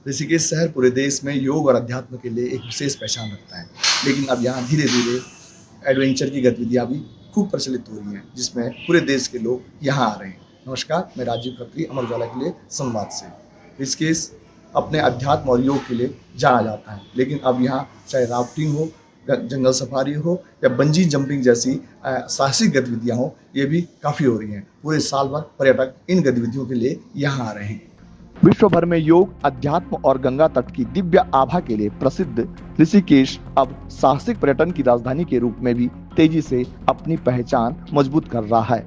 ऋषिकेश शहर पूरे देश में योग और अध्यात्म के लिए एक विशेष पहचान रखता है, लेकिन अब यहाँ धीरे-धीरे एडवेंचर की गतिविधियाँ भी खूब प्रचलित हो रही हैं, जिसमें पूरे देश के लोग यहाँ आ रहे हैं। नमस्कार, मैं राजीव खत्री, अमर उजाला के लिए संवाद से। ऋषिकेश अपने अध्यात्म और योग के लिए जाना जाता है, लेकिन अब यहाँ चाहे राफ्टिंग हो, जंगल सफारी हो या बंजी जंपिंग जैसी साहसिक गतिविधियाँ हो, ये भी काफ़ी हो रही हैं। पूरे साल भर पर्यटक इन गतिविधियों के लिए यहाँ आ रहे हैं। विश्व भर में योग, अध्यात्म और गंगा तट की दिव्य आभा के लिए प्रसिद्ध ऋषिकेश अब साहसिक पर्यटन की राजधानी के रूप में भी तेजी से अपनी पहचान मजबूत कर रहा है।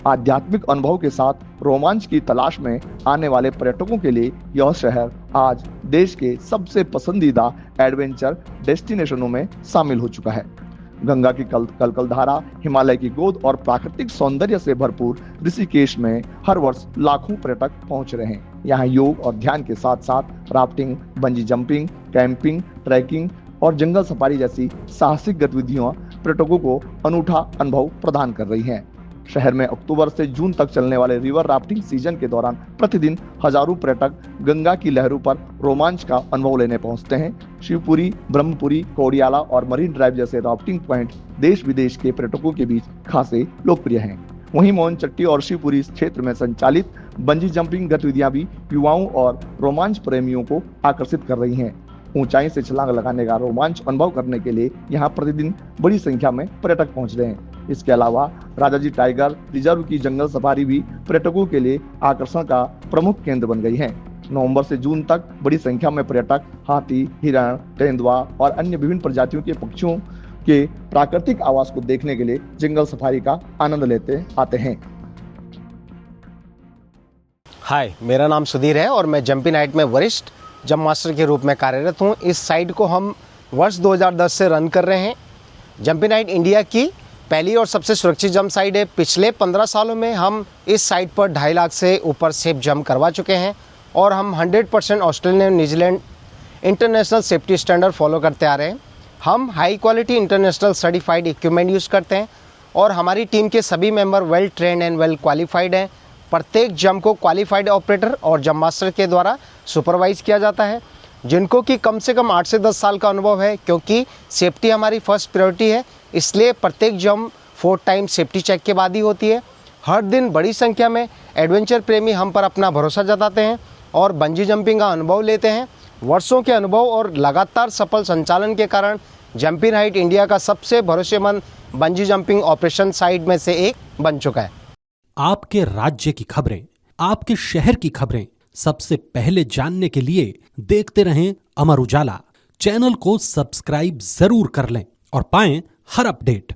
आध्यात्मिक अनुभव के साथ रोमांच की तलाश में आने वाले पर्यटकों के लिए यह शहर आज देश के सबसे पसंदीदा एडवेंचर डेस्टिनेशनों में शामिल हो चुका है। गंगा की कलकल धारा, हिमालय की गोद और प्राकृतिक सौंदर्य से भरपूर ऋषिकेश में हर वर्ष लाखों पर्यटक पहुंच रहे हैं। यहाँ योग और ध्यान के साथ साथ rafting, bungee jumping, camping, trekking और जंगल सफारी जैसी साहसिक गतिविधियां पर्यटकों को अनूठा अनुभव प्रदान कर रही हैं। शहर में अक्टूबर से जून तक चलने वाले रिवर राफ्टिंग सीजन के दौरान प्रतिदिन हजारों पर्यटक गंगा की लहरों पर रोमांच का अनुभव लेने पहुंचते हैं। शिवपुरी, ब्रह्मपुरी, कोडियाला और मरीन ड्राइव जैसे राफ्टिंग पॉइंट देश विदेश के पर्यटकों के बीच खासे लोकप्रिय हैं। वहीं मोहनचट्टी और शिवपुरी क्षेत्र में संचालित बंजी जंपिंग गतिविधियां भी युवाओं और रोमांच प्रेमियों को आकर्षित कर रही हैं। ऊंचाई से छलांग लगाने का रोमांच अनुभव करने के लिए यहाँ प्रतिदिन बड़ी संख्या में पर्यटक पहुंच रहे हैं। इसके अलावा राजाजी टाइगर रिजर्व की जंगल सफारी भी पर्यटकों के लिए आकर्षण का प्रमुख केंद्र बन गई है। नवंबर से जून तक बड़ी संख्या में पर्यटक हाथी, हिरण, तेंदुआ और अन्य विभिन्न प्रजातियों के पक्षियों के प्राकृतिक आवास को देखने के लिए जंगल सफारी का आनंद लेते आते हैं। हाय, मेरा नाम सुधीर है और मैं जंपी नाइट में वरिष्ठ जंप मास्टर के रूप में कार्यरत हूँ। इस साइट को हम वर्ष 2010 से रन कर रहे हैं। जंपी नाइट इंडिया की पहली और सबसे सुरक्षित जंप साइट है। पिछले 15 सालों में हम इस साइट पर 2.5 लाख से ऊपर सेफ जंप करवा चुके हैं और हम 100% Australian New Zealand international safety standard follow करते आ रहे हैं। हम high quality international certified equipment use करते हैं और हमारी टीम के सभी member well trained and well qualified हैं। प्रत्येक जंप को क्वालिफाइड ऑपरेटर और जंप मास्टर के द्वारा सुपरवाइज किया जाता है, जिनको कि कम से कम 8 से 10 साल का अनुभव है। क्योंकि सेफ्टी हमारी फर्स्ट प्रायोरिटी है, इसलिए प्रत्येक जंप 4 टाइम सेफ्टी चेक के बाद ही होती है। हर दिन बड़ी संख्या में एडवेंचर प्रेमी हम पर अपना भरोसा जताते हैं और बंजी जंपिंग का अनुभव लेते हैं। वर्षों के अनुभव और लगातार सफल संचालन के कारण जंपी नाइट इंडिया का सबसे भरोसेमंद बंजी जंपिंग ऑपरेशन साइट में से एक बन चुका है। आपके राज्य की खबरें, आपके शहर की खबरें सबसे पहले जानने के लिए देखते रहें अमर उजाला। चैनल को सब्सक्राइब जरूर कर लें और पाएं हर अपडेट।